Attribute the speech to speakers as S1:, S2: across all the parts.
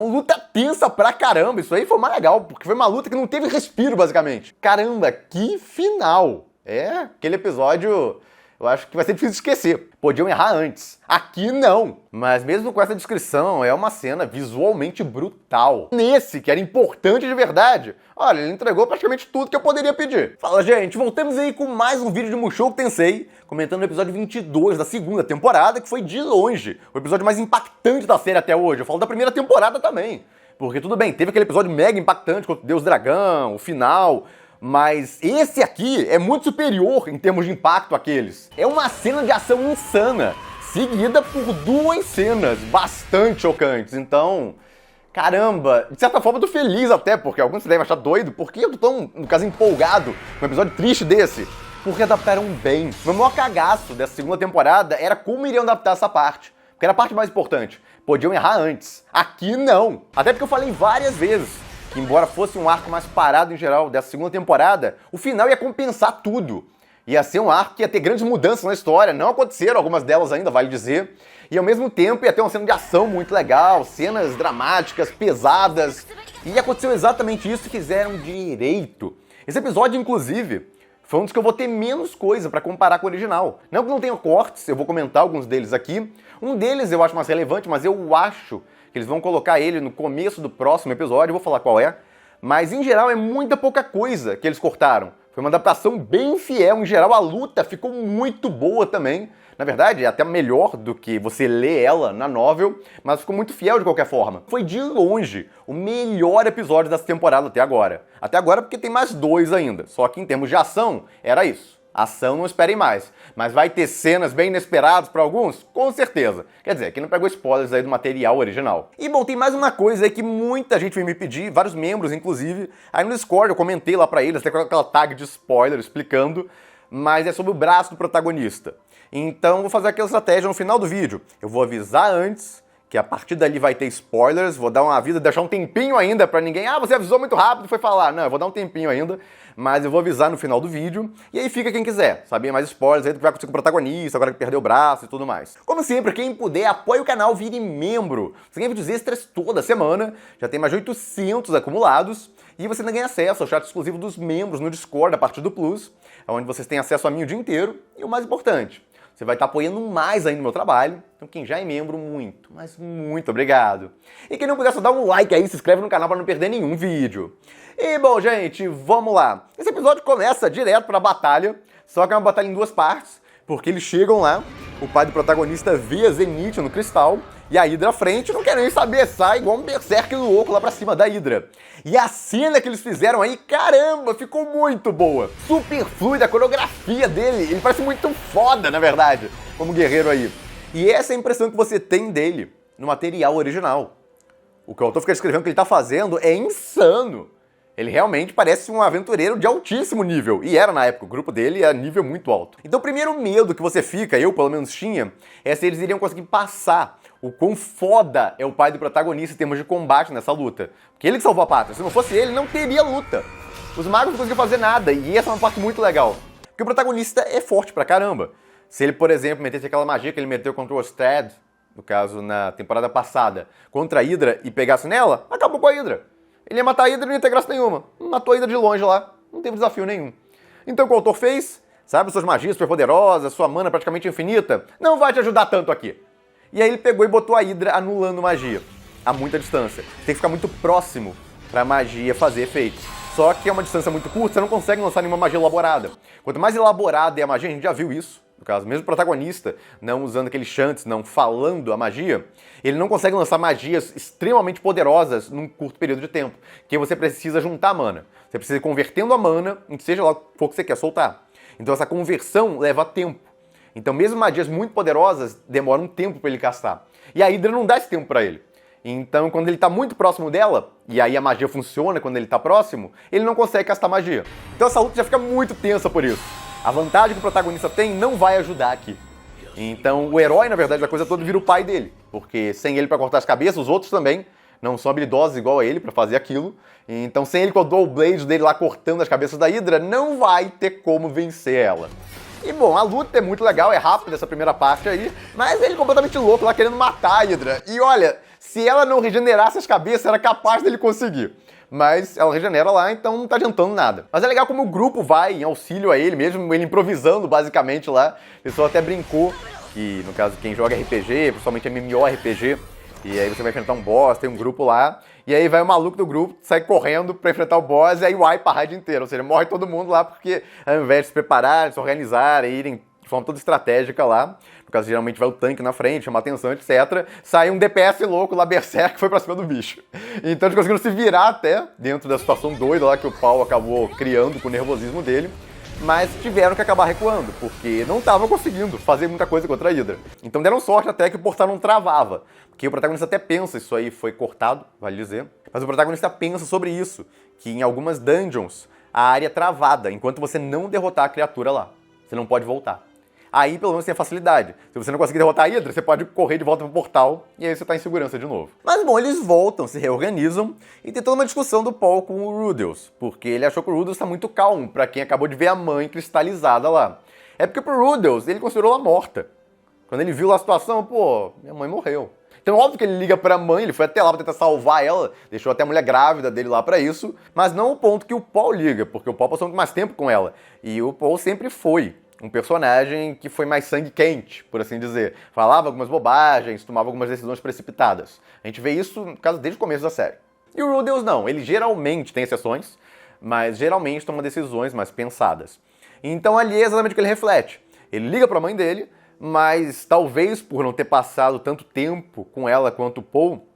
S1: Luta tensa pra caramba, isso aí foi mais legal, porque foi uma luta que não teve respiro, basicamente. Caramba, que final! É, aquele episódio, eu acho que vai ser difícil de esquecer. Podiam errar antes. Aqui não. Mas mesmo com essa descrição, é uma cena visualmente brutal. Nesse, que era importante de verdade, olha, ele entregou praticamente tudo que eu poderia pedir. Fala, gente, voltamos aí com mais um vídeo de Mushoku Tensei, comentando o episódio 22 da segunda temporada, que foi de longe o episódio mais impactante da série até hoje. Eu falo da primeira temporada também. Porque tudo bem, teve aquele episódio mega impactante contra o Deus Dragão, o final... Mas esse aqui é muito superior em termos de impacto àqueles. É uma cena de ação insana, seguida por duas cenas bastante chocantes. Então, caramba, de certa forma eu tô feliz até, porque alguns devem achar doido. Por que eu tô tão, no caso, empolgado com um episódio triste desse? Porque adaptaram bem. Meu maior cagaço dessa segunda temporada era como iriam adaptar essa parte. Porque era a parte mais importante. Podiam errar antes. Aqui não. Até porque eu falei várias vezes. Embora fosse um arco mais parado em geral dessa segunda temporada, o final ia compensar tudo. Ia ser um arco que ia ter grandes mudanças na história, não aconteceram algumas delas ainda, vale dizer. E ao mesmo tempo ia ter uma cena de ação muito legal, cenas dramáticas, pesadas. E aconteceu exatamente isso que fizeram direito. Esse episódio, inclusive, foi um dos que eu vou ter menos coisa pra comparar com o original. Não que não tenha cortes, eu vou comentar alguns deles aqui. Um deles eu acho mais relevante, mas eu acho que eles vão colocar ele no começo do próximo episódio, eu vou falar qual é. Mas, em geral, é muita pouca coisa que eles cortaram. Foi uma adaptação bem fiel. Em geral, a luta ficou muito boa também. Na verdade, é até melhor do que você ler ela na novel, mas ficou muito fiel de qualquer forma. Foi, de longe, o melhor episódio dessa temporada até agora. Até agora porque tem mais dois ainda. Só que, em termos de ação, era isso. Ação não esperem mais, mas vai ter cenas bem inesperadas para alguns? Com certeza. Quer dizer, quem não pegou spoilers aí do material original. E bom, tem mais uma coisa aí que muita gente veio me pedir, vários membros inclusive, aí no Discord eu comentei lá pra eles, até com aquela tag de spoiler explicando, mas é sobre o braço do protagonista. Então vou fazer aquela estratégia no final do vídeo. Eu vou avisar antes que a partir dali vai ter spoilers, vou dar um aviso, deixar um tempinho ainda pra ninguém, você avisou muito rápido e foi falar. Não, eu vou dar um tempinho ainda, mas eu vou avisar no final do vídeo, e aí fica quem quiser saber mais spoilers aí do que vai acontecer com o protagonista, agora que perdeu o braço e tudo mais. Como sempre, quem puder, apoie o canal, vire membro. Você ganha vídeos extras toda semana, já tem mais de 800 acumulados, e você ainda ganha acesso ao chat exclusivo dos membros no Discord, a partir do Plus, onde vocês têm acesso a mim o dia inteiro, e o mais importante, você vai estar apoiando mais ainda o meu trabalho. Então quem já é membro, muito, mas muito obrigado. E quem não puder, só dá um like aí, se inscreve no canal para não perder nenhum vídeo. E bom, gente, vamos lá. Esse episódio começa direto pra batalha, só que é uma batalha em duas partes, porque eles chegam lá, o pai do protagonista vê a Zenith no cristal, e a Hydra à frente não quer nem saber, sai igual um berserk louco lá pra cima da Hydra. E a cena que eles fizeram aí, caramba, ficou muito boa. Super fluida a coreografia dele, ele parece muito foda, na verdade, como guerreiro aí. E essa é a impressão que você tem dele no material original. O que o autor fica escrevendo que ele tá fazendo é insano. Ele realmente parece um aventureiro de altíssimo nível. E era na época, o grupo dele era nível muito alto. Então o primeiro medo que você fica, eu pelo menos tinha, é se eles iriam conseguir passar o quão foda é o pai do protagonista em termos de combate nessa luta. Porque ele que salvou a pátria. Se não fosse ele, não teria luta. Os magos não conseguiam fazer nada. E essa é uma parte muito legal. Porque o protagonista é forte pra caramba. Se ele, por exemplo, metesse aquela magia que ele meteu contra o Ostad, no caso na temporada passada, contra a Hydra e pegasse nela, acabou com a Hydra. Ele ia matar a Hydra e não ia ter graça nenhuma. Matou a Hydra de longe lá. Não teve desafio nenhum. Então o que o autor fez? Sabe, suas magias super poderosas, sua mana praticamente infinita, não vai te ajudar tanto aqui. E aí ele pegou e botou a Hydra anulando magia. A muita distância. Tem que ficar muito próximo pra magia fazer efeito. Só que é uma distância muito curta, você não consegue lançar nenhuma magia elaborada. Quanto mais elaborada é a magia, a gente já viu isso. No caso, mesmo o protagonista, não usando aqueles chantes, não falando a magia, ele não consegue lançar magias extremamente poderosas num curto período de tempo. Que você precisa juntar mana. Você precisa ir convertendo a mana em que seja lá o que você quer soltar. Então essa conversão leva tempo. Então mesmo magias muito poderosas demoram um tempo para ele castar. E a Hydra não dá esse tempo para ele. Então quando ele está muito próximo dela, e aí a magia funciona quando ele está próximo, ele não consegue castar magia. Então essa luta já fica muito tensa por isso. A vantagem que o protagonista tem não vai ajudar aqui. Então o herói, na verdade, da coisa toda vira o pai dele. Porque sem ele para cortar as cabeças, os outros também não são habilidosos igual a ele para fazer aquilo. Então sem ele com o Dual Blade dele lá cortando as cabeças da Hydra, não vai ter como vencer ela. E bom, a luta é muito legal, é rápida essa primeira parte aí, mas ele completamente louco lá querendo matar a Hydra. E olha, Se ela não regenerasse as cabeças, era capaz dele conseguir. Mas ela regenera lá, então não tá adiantando nada. Mas é legal como o grupo vai em auxílio a ele, mesmo ele improvisando basicamente lá. O pessoal até brincou que, no caso, quem joga RPG, principalmente MMORPG, e aí você vai enfrentar um boss, tem um grupo lá, e aí vai o maluco do grupo, sai correndo pra enfrentar o boss, e aí wipe a raid inteira. Ou seja, morre todo mundo lá, porque ao invés de se prepararem, se organizarem, irem de forma toda estratégica lá, no caso, geralmente vai o tanque na frente, chama atenção, etc. Sai um DPS louco lá, berserk, que foi pra cima do bicho. Então eles conseguiram se virar até, dentro da situação doida lá que o Paul acabou criando com o nervosismo dele, mas tiveram que acabar recuando, porque não estavam conseguindo fazer muita coisa contra a Hydra. Então deram sorte até que o portal não travava, porque o protagonista até pensa, isso aí foi cortado, vale dizer, mas o protagonista pensa sobre isso, que em algumas dungeons a área é travada, enquanto você não derrotar a criatura lá. Você não pode voltar. Aí pelo menos tem a facilidade. Se você não conseguir derrotar a Hydra, você pode correr de volta pro portal e aí você tá em segurança de novo. Mas bom, eles voltam, se reorganizam e tem toda uma discussão do Paul com o Rudeus, porque ele achou que o Rudeus tá muito calmo pra quem acabou de ver a mãe cristalizada lá. É porque pro Rudeus, ele considerou ela morta. Quando ele viu lá a situação, pô, minha mãe morreu. Então óbvio que ele liga pra mãe, ele foi até lá pra tentar salvar ela, deixou até a mulher grávida dele lá pra isso, mas não o ponto que o Paul liga, porque o Paul passou muito mais tempo com ela. E o Paul sempre foi um personagem que foi mais sangue quente, por assim dizer. Falava algumas bobagens, tomava algumas decisões precipitadas. A gente vê isso, no caso, desde o começo da série. E o Rudeus não, ele geralmente tem exceções, mas geralmente toma decisões mais pensadas. Então ali é exatamente o que ele reflete. Ele liga pra mãe dele, mas talvez por não ter passado tanto tempo com ela quanto o Paul,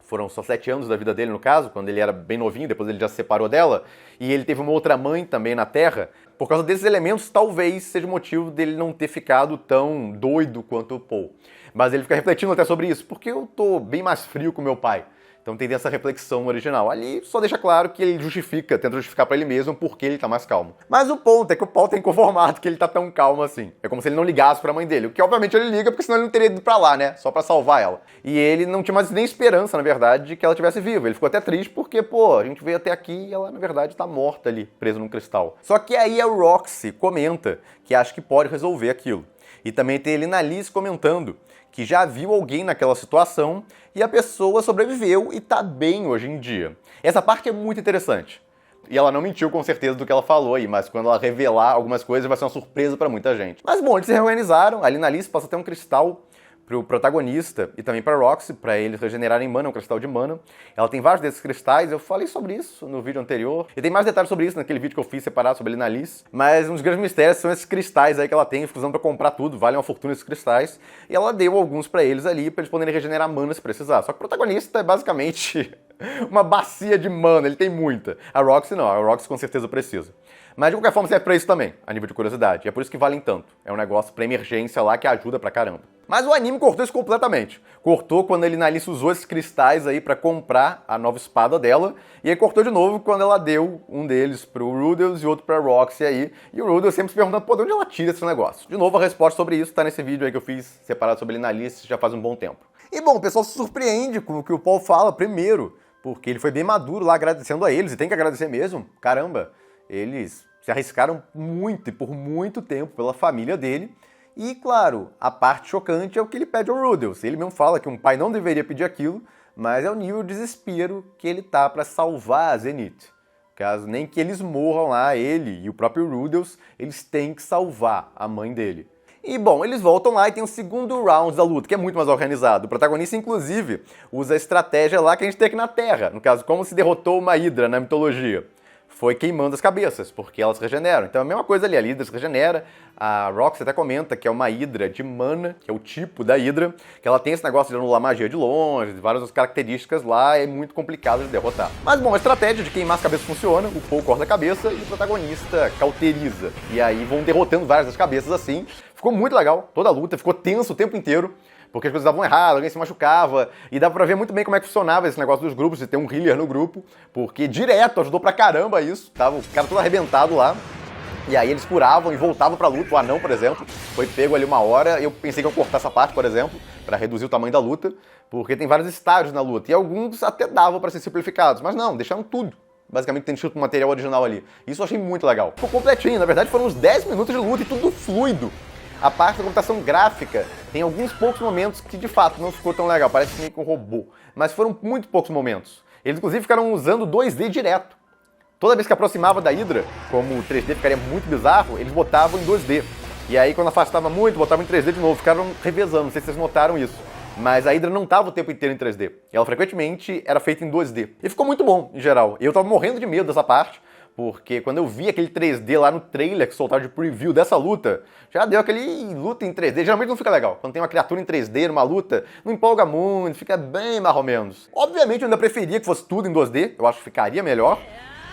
S1: foram só 7 anos da vida dele, no caso, quando ele era bem novinho, depois ele já se separou dela, e ele teve uma outra mãe também na Terra. Por causa desses elementos, talvez seja o motivo dele não ter ficado tão doido quanto o Paul. Mas ele fica refletindo até sobre isso, porque eu tô bem mais frio com meu pai. Então tem essa reflexão original. Ali só deixa claro que ele tenta justificar pra ele mesmo porque ele tá mais calmo. Mas o ponto é que o Paul tá inconformado que ele tá tão calmo assim. É como se ele não ligasse pra mãe dele. O que obviamente ele liga, porque senão ele não teria ido pra lá, né? Só pra salvar ela. E ele não tinha mais nem esperança, na verdade, de que ela estivesse viva. Ele ficou até triste porque, pô, a gente veio até aqui e ela, na verdade, tá morta ali, presa num cristal. Só que aí a Roxy comenta que acha que pode resolver aquilo. E também tem ele na Liz comentando que já viu alguém naquela situação e a pessoa sobreviveu e tá bem hoje em dia. Essa parte é muito interessante. E ela não mentiu com certeza do que ela falou aí, mas quando ela revelar algumas coisas vai ser uma surpresa pra muita gente. Mas bom, eles se reorganizaram, ali na Liz passa até um cristal pro protagonista e também pra Roxy, pra eles regenerarem mana, um cristal de mana. Ela tem vários desses cristais, eu falei sobre isso no vídeo anterior. E tem mais detalhes sobre isso naquele vídeo que eu fiz separado sobre ele na Liz. Mas um dos grandes mistérios são esses cristais aí que ela tem, fica usando pra comprar tudo, valem uma fortuna esses cristais. E ela deu alguns pra eles ali, pra eles poderem regenerar mana se precisar. Só que o protagonista é basicamente uma bacia de mana, ele tem muita. A Roxy não, a Roxy com certeza precisa. Mas de qualquer forma serve pra isso também, a nível de curiosidade. E é por isso que valem tanto. É um negócio pra emergência lá que ajuda pra caramba. Mas o anime cortou isso completamente. Cortou quando ele na Alice usou esses cristais aí pra comprar a nova espada dela. E aí cortou de novo quando ela deu um deles pro Rudeus e outro pra Roxy aí. E o Rudeus sempre se perguntando, pô, de onde ela tira esse negócio? De novo, a resposta sobre isso tá nesse vídeo aí que eu fiz separado sobre ele na Alice já faz um bom tempo. E bom, o pessoal se surpreende com o que o Paul fala primeiro, porque ele foi bem maduro lá agradecendo a eles, e tem que agradecer mesmo. Caramba, eles se arriscaram muito e por muito tempo pela família dele. E, claro, a parte chocante é o que ele pede ao Rudeus. Ele mesmo fala que um pai não deveria pedir aquilo, mas é o nível de desespero que ele tá pra salvar a Zenith. Caso nem que eles morram lá, ele e o próprio Rudeus, eles têm que salvar a mãe dele. E, bom, eles voltam lá e tem o segundo round da luta, que é muito mais organizado. O protagonista, inclusive, usa a estratégia lá que a gente tem aqui na Terra. No caso, como se derrotou uma Hydra na mitologia. Foi queimando as cabeças, porque elas se regeneram. Então é a mesma coisa ali, a Hydra se regenera. A Roxy até comenta que é uma Hydra de mana, que é o tipo da Hydra, que ela tem esse negócio de anular magia de longe, várias outras características lá, é muito complicado de derrotar. Mas bom, a estratégia de queimar as cabeças funciona, o Paul corta a cabeça e o protagonista cauteriza. E aí vão derrotando várias das cabeças assim. Ficou muito legal, toda a luta, ficou tenso o tempo inteiro. Porque as coisas davam errado, alguém se machucava, e dava pra ver muito bem como é que funcionava esse negócio dos grupos, de ter um healer no grupo, porque direto ajudou pra caramba isso, tava o cara todo arrebentado lá, e aí eles curavam e voltavam pra luta. O anão, por exemplo, foi pego ali uma hora, eu pensei que eu ia cortar essa parte, por exemplo, pra reduzir o tamanho da luta, porque tem vários estágios na luta, e alguns até davam pra ser simplificados, mas não, deixaram tudo. Basicamente tem o material original ali. Isso eu achei muito legal. Ficou completinho, na verdade foram uns 10 minutos de luta e tudo fluido. A parte da computação gráfica tem alguns poucos momentos que de fato não ficou tão legal, parece meio que um robô. Mas foram muito poucos momentos. Eles inclusive ficaram usando 2D direto. Toda vez que aproximava da Hydra, como o 3D ficaria muito bizarro, eles botavam em 2D. E aí quando afastava muito, botavam em 3D de novo, ficaram revezando, não sei se vocês notaram isso. Mas a Hydra não estava o tempo inteiro em 3D. Ela frequentemente era feita em 2D. E ficou muito bom, em geral. Eu tava morrendo de medo dessa parte, porque quando eu vi aquele 3D lá no trailer que soltaram de preview dessa luta, já deu aquele luta em 3D. Geralmente não fica legal. Quando tem uma criatura em 3D numa luta, não empolga muito, fica bem mais ou menos. Obviamente eu ainda preferia que fosse tudo em 2D, eu acho que ficaria melhor.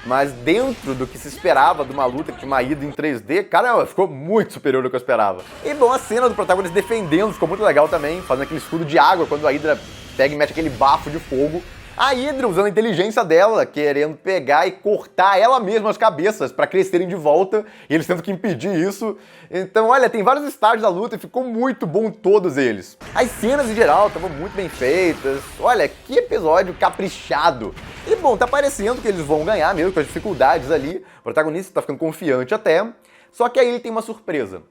S1: Mas dentro do que se esperava de uma luta que tinha uma ida em 3D, cara, ficou muito superior ao que eu esperava. E bom, a cena do protagonista defendendo ficou muito legal também, fazendo aquele escudo de água quando a Hydra pega e mete aquele bafo de fogo. A Hydra usando a inteligência dela, querendo pegar e cortar ela mesma as cabeças para crescerem de volta, e eles tendo que impedir isso. Então, olha, tem vários estágios da luta e ficou muito bom todos eles. As cenas em geral estavam muito bem feitas. Olha, que episódio caprichado. E bom, tá parecendo que eles vão ganhar mesmo com as dificuldades ali. O protagonista tá ficando confiante até. Só que aí ele tem uma surpresa.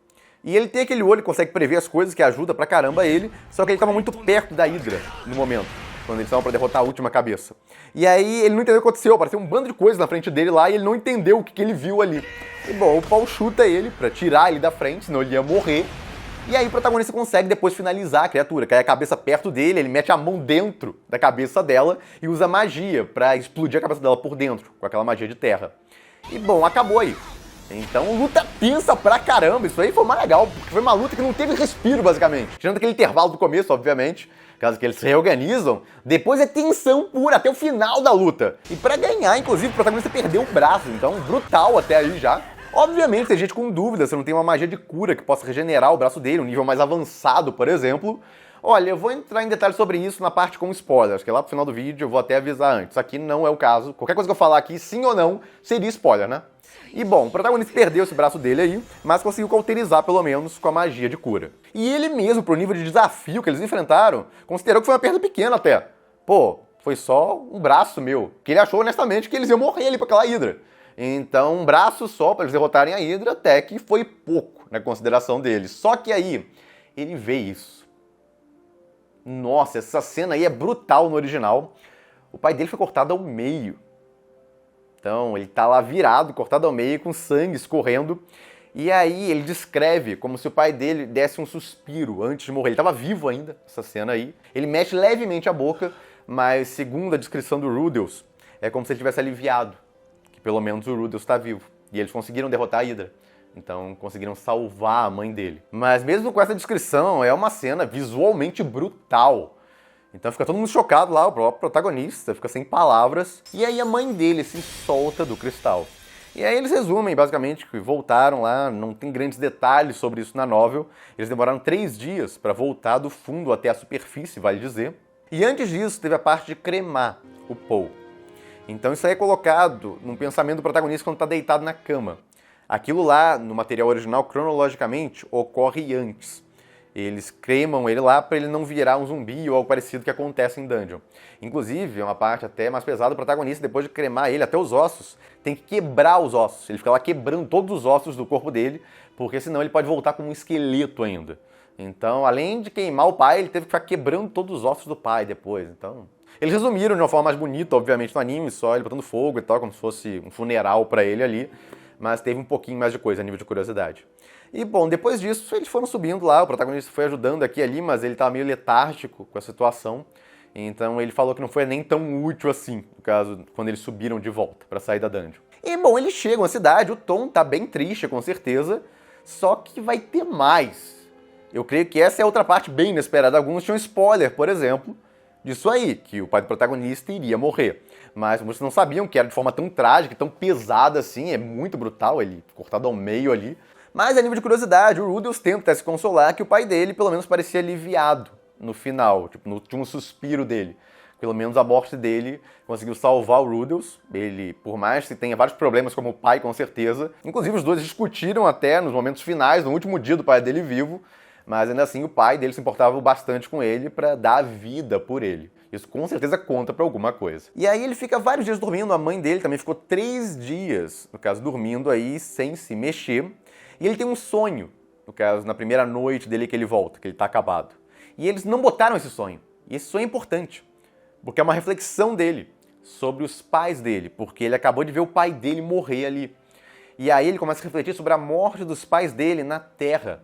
S1: E ele tem aquele olho que consegue prever as coisas, que ajuda pra caramba ele. Só que ele tava muito perto da Hydra no momento, quando eles estavam pra derrotar a última cabeça. E aí ele não entendeu o que aconteceu, apareceu um bando de coisas na frente dele lá e ele não entendeu o que ele viu ali. E bom, o Paul chuta ele pra tirar ele da frente, senão ele ia morrer. E aí o protagonista consegue depois finalizar a criatura, cai a cabeça perto dele, ele mete a mão dentro da cabeça dela e usa magia pra explodir a cabeça dela por dentro, com aquela magia de terra. E bom, acabou aí. Então, luta tensa pra caramba, isso aí foi mais legal, porque foi uma luta que não teve respiro, basicamente. Tirando aquele intervalo do começo, obviamente, caso que eles se reorganizam, depois é tensão pura até o final da luta. E pra ganhar, inclusive, o protagonista perdeu o braço, então brutal até aí já. Obviamente tem gente com dúvida se não tem uma magia de cura que possa regenerar o braço dele, um nível mais avançado, por exemplo. Olha, eu vou entrar em detalhes sobre isso na parte com spoilers, que lá pro final do vídeo eu vou até avisar antes. Aqui não é o caso. Qualquer coisa que eu falar aqui, sim ou não, seria spoiler, né? E bom, o protagonista perdeu esse braço dele aí, mas conseguiu cauterizar pelo menos com a magia de cura. E ele mesmo, pro nível de desafio que eles enfrentaram, considerou que foi uma perda pequena até. Pô, foi só um braço meu, que ele achou honestamente que eles iam morrer ali pra aquela Hydra. Então, um braço só pra eles derrotarem a Hydra, até que foi pouco na consideração deles. Só que aí, ele vê isso. Nossa, essa cena aí é brutal no original. O pai dele foi cortado ao meio. Então, ele tá lá virado, cortado ao meio, com sangue escorrendo. E aí, ele descreve como se o pai dele desse um suspiro antes de morrer. Ele tava vivo ainda, essa cena aí. Ele mexe levemente a boca, mas segundo a descrição do Rudeus, é como se ele tivesse aliviado. Que pelo menos o Rudeus tá vivo. E eles conseguiram derrotar a Hydra. Então, conseguiram salvar a mãe dele. Mas mesmo com essa descrição, é uma cena visualmente brutal. Então fica todo mundo chocado lá, o próprio protagonista fica sem palavras. E aí a mãe dele se solta do cristal. E aí eles resumem, basicamente, que voltaram lá, não tem grandes detalhes sobre isso na novel. Eles demoraram 3 dias para voltar do fundo até a superfície, vale dizer. E antes disso, teve a parte de cremar o Paul. Então isso aí é colocado no pensamento do protagonista quando está deitado na cama. Aquilo lá, no material original, cronologicamente, ocorre antes. Eles cremam ele lá para ele não virar um zumbi ou algo parecido que acontece em Dungeon. Inclusive, é uma parte até mais pesada do protagonista, depois de cremar ele, até os ossos, tem que quebrar os ossos. Ele fica lá quebrando todos os ossos do corpo dele, porque senão ele pode voltar como um esqueleto ainda. Então, além de queimar o pai, ele teve que ficar quebrando todos os ossos do pai depois. Então, eles resumiram de uma forma mais bonita, obviamente, no anime, só ele botando fogo e tal, como se fosse um funeral para ele ali. Mas teve um pouquinho mais de coisa a nível de curiosidade. E bom, depois disso eles foram subindo lá, o protagonista foi ajudando aqui e ali, mas ele estava meio letárgico com a situação. Então ele falou que não foi nem tão útil assim, no caso, quando eles subiram de volta para sair da dungeon. E bom, eles chegam à cidade, o Tom tá bem triste com certeza, só que vai ter mais. Eu creio que essa é outra parte bem inesperada. Alguns tinham spoiler, por exemplo, disso aí, que o pai do protagonista iria morrer. Mas muitos não sabiam que era de forma tão trágica, tão pesada assim, é muito brutal, ele cortado ao meio ali. Mas a nível de curiosidade, o Rudeus tenta se consolar que o pai dele pelo menos parecia aliviado no final, tipo, no último suspiro dele. Pelo menos a morte dele conseguiu salvar o Rudeus. Ele, por mais que tenha vários problemas como o pai, com certeza. Inclusive os dois discutiram até nos momentos finais, no último dia do pai dele vivo. Mas ainda assim o pai dele se importava bastante com ele para dar a vida por ele. Isso com certeza conta pra alguma coisa. E aí ele fica vários dias dormindo, a mãe dele também ficou 3 dias, no caso, dormindo aí sem se mexer. E ele tem um sonho no caso, na primeira noite dele que ele volta, que ele tá acabado. E eles não botaram esse sonho. E esse sonho é importante, porque é uma reflexão dele sobre os pais dele, porque ele acabou de ver o pai dele morrer ali. E aí ele começa a refletir sobre a morte dos pais dele na Terra,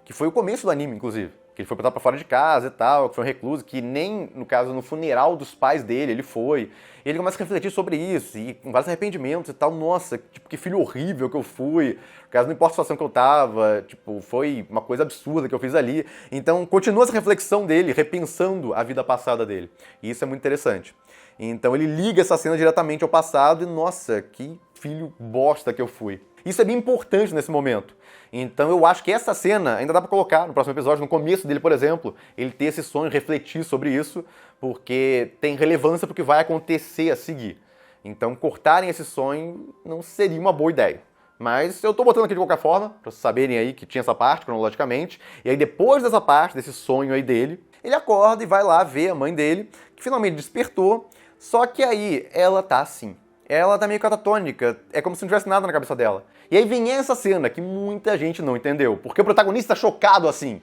S1: que foi o começo do anime, inclusive. Que ele foi botado pra fora de casa e tal, que foi um recluso, que nem, no caso, no funeral dos pais dele, ele foi. E ele começa a refletir sobre isso, e com vários arrependimentos e tal. Nossa, tipo, que filho horrível que eu fui. No caso, não importa a situação que eu tava, tipo, foi uma coisa absurda que eu fiz ali. Então, continua essa reflexão dele, repensando a vida passada dele. E isso é muito interessante. Então, ele liga essa cena diretamente ao passado e, nossa, que filho bosta que eu fui. Isso é bem importante nesse momento. Então eu acho que essa cena ainda dá pra colocar no próximo episódio, no começo dele, por exemplo, ele ter esse sonho, refletir sobre isso, porque tem relevância pro que vai acontecer a seguir. Então cortarem esse sonho não seria uma boa ideia. Mas eu tô botando aqui de qualquer forma, pra vocês saberem aí que tinha essa parte, cronologicamente. E aí depois dessa parte, desse sonho aí dele, ele acorda e vai lá ver a mãe dele, que finalmente despertou, só que aí ela tá assim. Ela tá meio catatônica, é como se não tivesse nada na cabeça dela. E aí vem essa cena que muita gente não entendeu. Por que o protagonista tá chocado assim?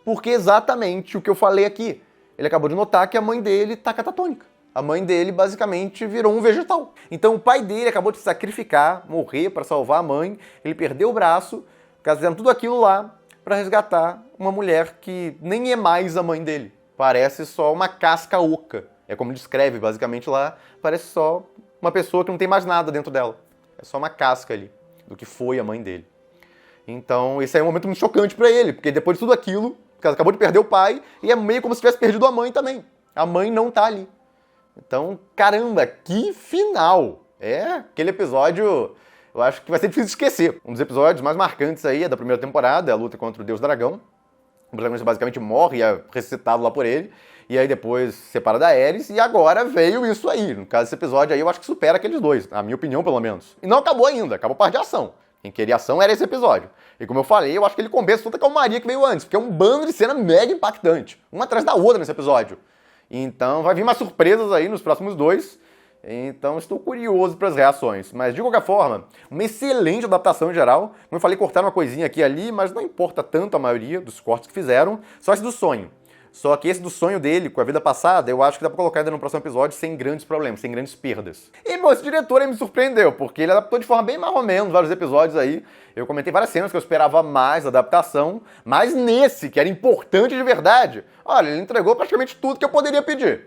S1: Porque exatamente o que eu falei aqui. Ele acabou de notar que a mãe dele tá catatônica. A mãe dele basicamente virou um vegetal. Então o pai dele acabou de se sacrificar, morrer para salvar a mãe, ele perdeu o braço, fizeram tudo aquilo lá para resgatar uma mulher que nem é mais a mãe dele. Parece só uma casca oca. É como descreve basicamente lá, parece só uma pessoa que não tem mais nada dentro dela. É só uma casca ali, do que foi a mãe dele. Então, esse aí é um momento muito chocante pra ele, porque depois de tudo aquilo, acabou de perder o pai, e é meio como se tivesse perdido a mãe também. A mãe não tá ali. Então, caramba, que final! É, aquele episódio, eu acho que vai ser difícil de esquecer. Um dos episódios mais marcantes aí é da primeira temporada, é a luta contra o Deus Dragão. O protagonista basicamente morre e é ressuscitado lá por ele. E aí depois se separa da Aerys, e agora veio isso aí. No caso, esse episódio aí eu acho que supera aqueles dois, na minha opinião, pelo menos. E não acabou ainda, acabou a parte de ação. Quem queria ação era esse episódio. E como eu falei, eu acho que ele compensa toda a calmaria que veio antes, porque é um bando de cena mega impactante, uma atrás da outra nesse episódio. Então vai vir umas surpresas aí nos próximos dois. Então estou curioso para as reações. Mas de qualquer forma, uma excelente adaptação em geral. Como eu falei, cortaram uma coisinha aqui e ali, mas não importa tanto a maioria dos cortes que fizeram, só esse do sonho. Só que esse do sonho dele, com a vida passada, eu acho que dá pra colocar ainda no próximo episódio sem grandes problemas, sem grandes perdas. E, bom, esse diretor aí me surpreendeu, porque ele adaptou de forma bem mais ou menos vários episódios aí. Eu comentei várias cenas que eu esperava mais adaptação, mas nesse, que era importante de verdade, olha, ele entregou praticamente tudo que eu poderia pedir.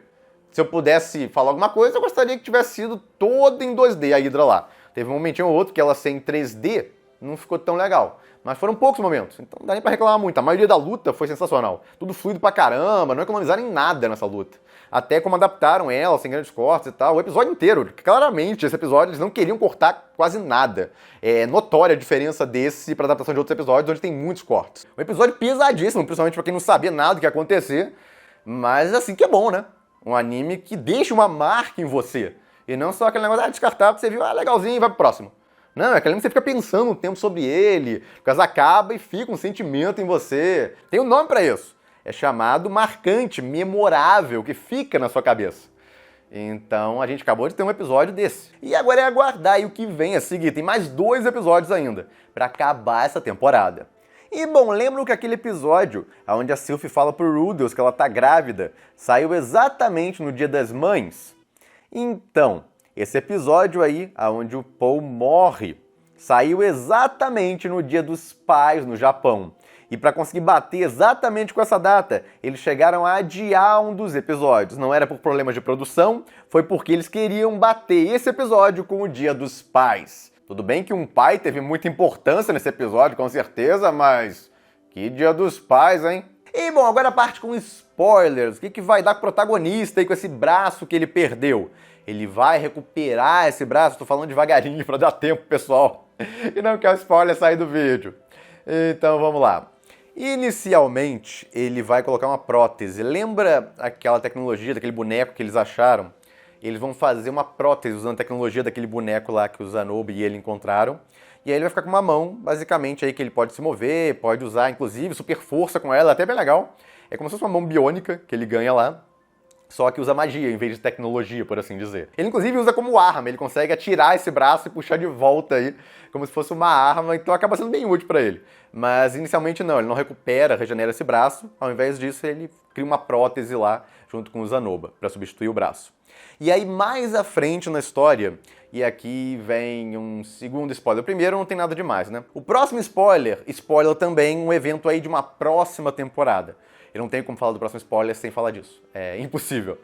S1: Se eu pudesse falar alguma coisa, eu gostaria que tivesse sido toda em 2D a Hydra lá. Teve um momentinho ou outro que ela ser em 3D não ficou tão legal. Mas foram poucos momentos, então não dá nem pra reclamar muito. A maioria da luta foi sensacional. Tudo fluido pra caramba, não economizaram em nada nessa luta. Até como adaptaram ela, sem grandes cortes e tal. O episódio inteiro, claramente, esse episódio, eles não queriam cortar quase nada. É notória a diferença desse pra adaptação de outros episódios, onde tem muitos cortes. Um episódio pesadíssimo, principalmente pra quem não sabia nada do que ia acontecer. Mas assim que é bom, né? Um anime que deixa uma marca em você. E não só aquele negócio, descartável, que você viu, legalzinho e vai pro próximo. Não, é aquele que você fica pensando um tempo sobre ele, o caso acaba e fica um sentimento em você. Tem um nome pra isso. É chamado marcante, memorável, que fica na sua cabeça. Então a gente acabou de ter um episódio desse. E agora é aguardar aí o que vem a seguir. Tem mais 2 episódios ainda pra acabar essa temporada. E bom, lembram que aquele episódio onde a Sylvie fala pro Rudels que ela tá grávida saiu exatamente no Dia das Mães? Então, esse episódio aí, onde o Paul morre, saiu exatamente no Dia dos Pais no Japão. E para conseguir bater exatamente com essa data, eles chegaram a adiar um dos episódios. Não era por problemas de produção, foi porque eles queriam bater esse episódio com o Dia dos Pais. Tudo bem que um pai teve muita importância nesse episódio, com certeza, mas que Dia dos Pais, hein? E bom, agora a parte com spoilers. O que vai dar com o protagonista aí com esse braço que ele perdeu? Ele vai recuperar esse braço? Tô falando devagarinho para dar tempo, pessoal. E não quer o spoiler sair do vídeo. Então vamos lá. Inicialmente, ele vai colocar uma prótese. Lembra aquela tecnologia daquele boneco que eles acharam? Eles vão fazer uma prótese usando a tecnologia daquele boneco lá que o Zanobi e ele encontraram. E aí ele vai ficar com uma mão, basicamente, aí que ele pode se mover, pode usar, inclusive, super força com ela, até bem legal. É como se fosse uma mão biônica que ele ganha lá. só que usa magia em vez de tecnologia, por assim dizer. Ele inclusive usa como arma, ele consegue atirar esse braço e puxar de volta aí, como se fosse uma arma, então acaba sendo bem útil pra ele. Mas inicialmente não, ele não recupera, regenera esse braço, ao invés disso ele cria uma prótese lá, junto com o Zanoba, pra substituir o braço. E aí mais à frente na história, e aqui vem um segundo spoiler. O primeiro não tem nada demais, né? O próximo spoiler também um evento aí de uma próxima temporada. Eu não tenho como falar do próximo spoiler sem falar disso. É impossível.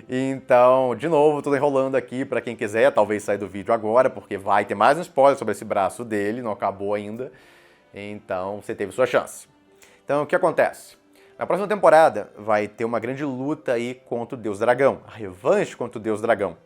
S1: Então, de novo, tô enrolando aqui pra quem quiser, talvez sair do vídeo agora, porque vai ter mais um spoiler sobre esse braço dele, não acabou ainda. Então, você teve sua chance. Então, o que acontece? Na próxima temporada vai ter uma grande luta aí contra o Deus Dragão, a revanche contra o Deus Dragão.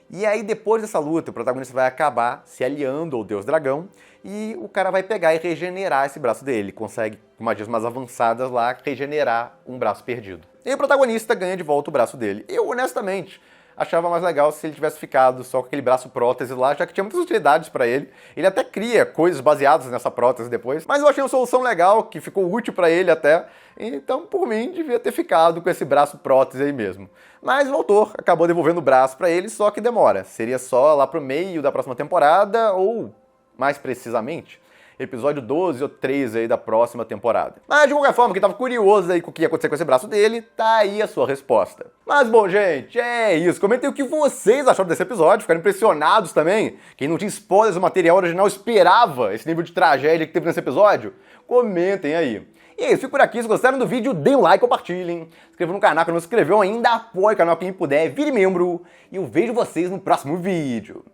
S1: E aí depois dessa luta, o protagonista vai acabar se aliando ao Deus Dragão e o cara vai pegar e regenerar esse braço dele. Ele consegue, com magias mais avançadas lá, regenerar um braço perdido. E o protagonista ganha de volta o braço dele. Eu, honestamente, achava mais legal se ele tivesse ficado só com aquele braço prótese lá, já que tinha muitas utilidades pra ele. Ele até cria coisas baseadas nessa prótese depois, mas eu achei uma solução legal, que ficou útil pra ele até. Então, por mim, devia ter ficado com esse braço prótese aí mesmo. Mas o autor acabou devolvendo o braço pra ele, só que demora. Seria só lá pro meio da próxima temporada, ou, mais precisamente, episódio 12 ou 13 aí da próxima temporada. Mas de qualquer forma, quem tava curioso aí com o que ia acontecer com esse braço dele, tá aí a sua resposta. Mas bom, gente, é isso. Comentem o que vocês acharam desse episódio, ficaram impressionados também. Quem não tinha spoilers do material original esperava esse nível de tragédia que teve nesse episódio? Comentem aí. E é isso, fico por aqui. Se gostaram do vídeo, deem um like, compartilhem. Se inscrevam no canal, que não se inscreveu ainda, apoie o canal quem puder, vire membro. E eu vejo vocês no próximo vídeo.